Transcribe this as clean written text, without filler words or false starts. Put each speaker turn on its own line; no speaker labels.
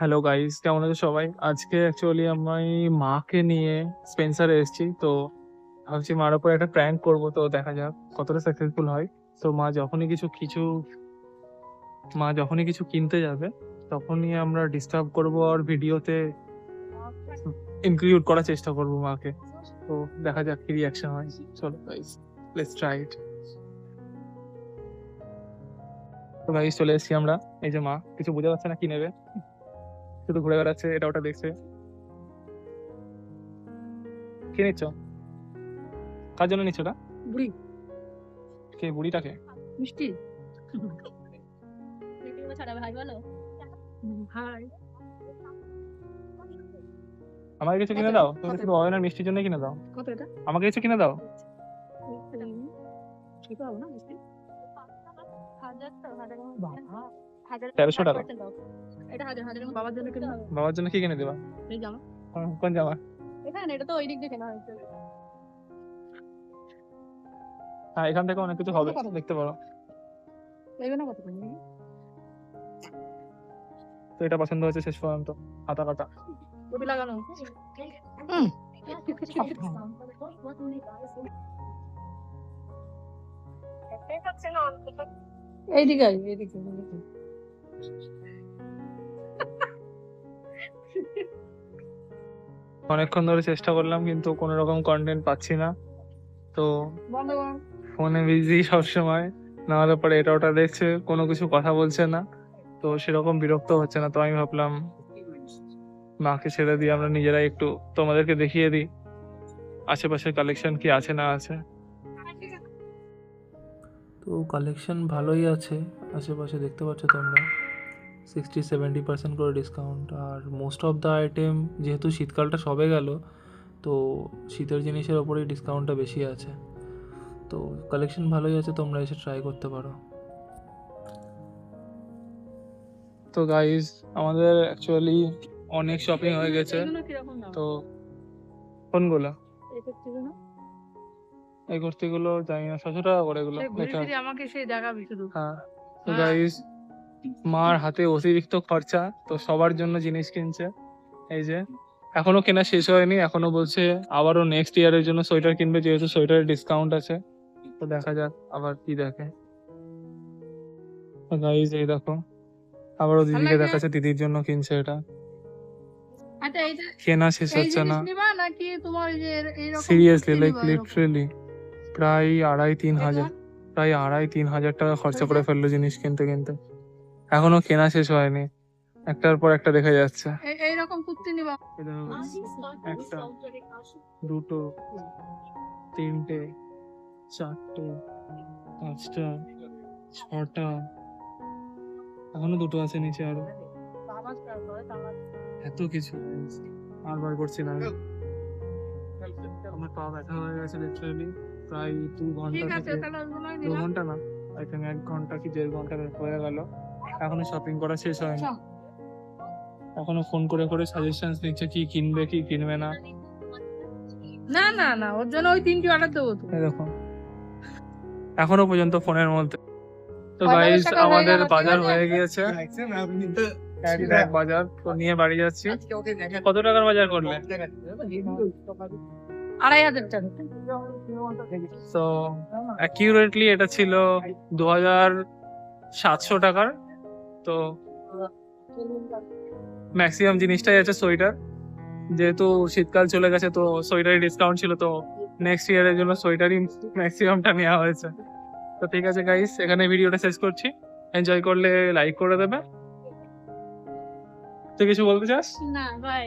Hello guys, কেমন আছো সবাই? আজকে অ্যাকচুয়ালি আমি মাকে নিয়ে স্পেন্সারে এসেছি। তো ভাবছি মার উপর একটা প্র্যাঙ্ক করব, তো দেখা যাক কতটা সাকসেসফুল হয়। তো মা যখনই কিছু কিনতে যাবে তখনই আমরা ডিস্টার্ব করব আর ভিডিওতে ইনক্লুড করার চেষ্টা করব মাকে। তো দেখা যাক কি রিয়াকশন হয়। চলো গাইস, লেটস ট্রাই ইট। তো গাইস চলে এসেছি আমরা। এই যে মা কিছু বোঝা যাচ্ছে না কি নেবে, শুধু ঘুরে বেড়াচ্ছে, এটা ওটা দেখছে। কি নিচ্ছ? কার জন্য নিচ্ছ ওটা?
বুড়ি
কে বুড়িটাকে?
মিষ্টি।
ভাই বলো।
হাই।
আমাকে কিছু কিনে
কত?
দাও, তুমি
কত?
শুধু অয়নের মিষ্টির জন্য কিনে দাও।
কত এটা?
আমাকে কিছু কিনে দাও।
ছোট হবে না মিষ্টি? বাবা,
1300 টাকা।
এটা হাজারের মধ্যে
বাবার জন্য কিনবো?
বাবার জন্য কি কিনে দেবা?
এই জামা।
কোন জামা?
এখানে এটা তো ওই দিক দিয়ে কেনা হয়েছে।
হ্যাঁ, এখান থেকে অনেক কিছু হবে,
কত?
দেখতে পারো।
নেবে না কত করে?
তো এটা পছন্দ হয়েছে শেষ পর্যন্ত, হাতা কাটা।
টুপি লাগানো। এইদিকে আয়, এইদিকে।
অনেকক্ষণ ধরে চেষ্টা করলাম কিন্তু কোনো রকম কন্টেন্ট পাচ্ছি না। তো
বন্ধ কর।
ফোনে বিজি সবসময়, না হলে পরে এটা ওটা দেখছে, কোনো কিছু কথা বলছে না। তো সেরকম বিরক্ত হচ্ছে না, তো আমি ভাবলাম মাকে ছেড়ে দিয়ে আমরা নিজেরাই একটু তোমাদেরকে দেখিয়ে দিই আশেপাশের কালেকশন কি আছে না আছে। তো কালেকশন ভালোই আছে আশেপাশে, দেখতে পাচ্ছ তোমরা 60-70% করে ডিসকাউন্ট। আর মোস্ট অফ দ্য আইটেম, যেহেতু শীতকালটা সবে গেল, তো শীতের জিনিসের ওপরেই ডিসকাউন্টটা বেশি আছে। তো কালেকশন ভালোই আছে, তোমরা এসে ট্রাই করতে পারো। তো গাইজ, আমাদের অ্যাকচুয়ালি অনেক শপিং হয়ে গেছে।
এগুলো কিরকম দাম?
তো কোনগুলো?
এই কুর্তিগুলো?
এই কুর্তিগুলো জানি না, 600 টাকা করে এগুলো
সেই ঘুরে
লেখা
ফিরে
আছে।
আমাকে সেই দেখাবি শুধু।
হ্যাঁ। তো
হ্যাঁ।
গাইজ, মার হাতে অতিরিক্ত খরচা, তো সবার জন্য জিনিস কিনছে। এই যে এখনো কেনা শেষ হয়নি, এখনো বলছে আবারও নেক্সট ইয়ারের জন্য সোয়েটার কিনবে, যেহেতু সোয়েটারের ডিসকাউন্ট আছে। তো দেখা যাক আবার কি দেখে। গাইজ এই দেখো, আবারও দিদিকে
লাগে।
দেখাচ্ছে, দিদির জন্য কিনছে এটা।
আচ্ছা এইটা
কেনা শেষ
এই
হচ্ছে
জিনিস
না
নিবা নাকি তোমার এই যে এইরকম
সিরিয়াসলি,
কুর্তি
লাইক
নিবা এরকম?
লিটারেলি প্রায় 2,500-3,000 টাকা খরচা করে ফেললো জিনিস কিনতে কিনতে। এখনো কেনা শেষ হয়নি, একটার পর একটা দেখা যাচ্ছে।
এইরকম কুর্তি নিবা?
এই দেখো, একটা, দুটো, তিনটে, চারটে, পাঁচটা, ছটা, এখনো দুটো আছে নিচে আরো। এত কিছু আর বার করছি না আমি। আমার পা ব্যথা হয়ে গেছে লিটারালি, প্রায় 2 ঘন্টা
ঠিক আছে
থেকে,
তাহলে ওইগুলোই
2
নিলাম।
ঘন্টা না, আই থিঙ্ক 1 ঘন্টা কি 1.5 ঘন্টা হয়ে গেল, এখনো শপিং করা শেষ হয়নি।
আচ্ছা।
এখনো ফোন করে করে সাজেশন দিচ্ছে কি কিনবে কি কিনবে না।
না না না, ওর জন্য ওই 3টি অর্ডার দেবো তো।
এই দেখো, এখনো পর্যন্ত ফোনের মধ্যে। তো
45
গাইস,
টাকা হয়ে
আমাদের
গেল, ঠিক
বাজার
আছে?
হয়ে গিয়েছে, এক ব্যাগ বাজার তো নিয়ে বাড়ি যাচ্ছি। কত টাকার বাজার করলে?
2,500 টাকা।
তো অ্যাকিউরেটলি এটা ছিল 2,700 টাকার। তো ম্যাক্সিমাম জিনিসটাই আছে সোয়েটার, যেহেতু শীতকাল চলে গেছে তো সোয়েটারের ডিসকাউন্ট ছিল, তো নেক্সট ইয়ারের জন্য সোয়েটারই ম্যাক্সিমামটা নেওয়া হয়েছে। তো ঠিক আছে গাইস, এখানে ভিডিওটা শেষ করছি। এনজয় করলে লাইক করে দেবে। তুই কিছু বলতে চাস?
না ভাই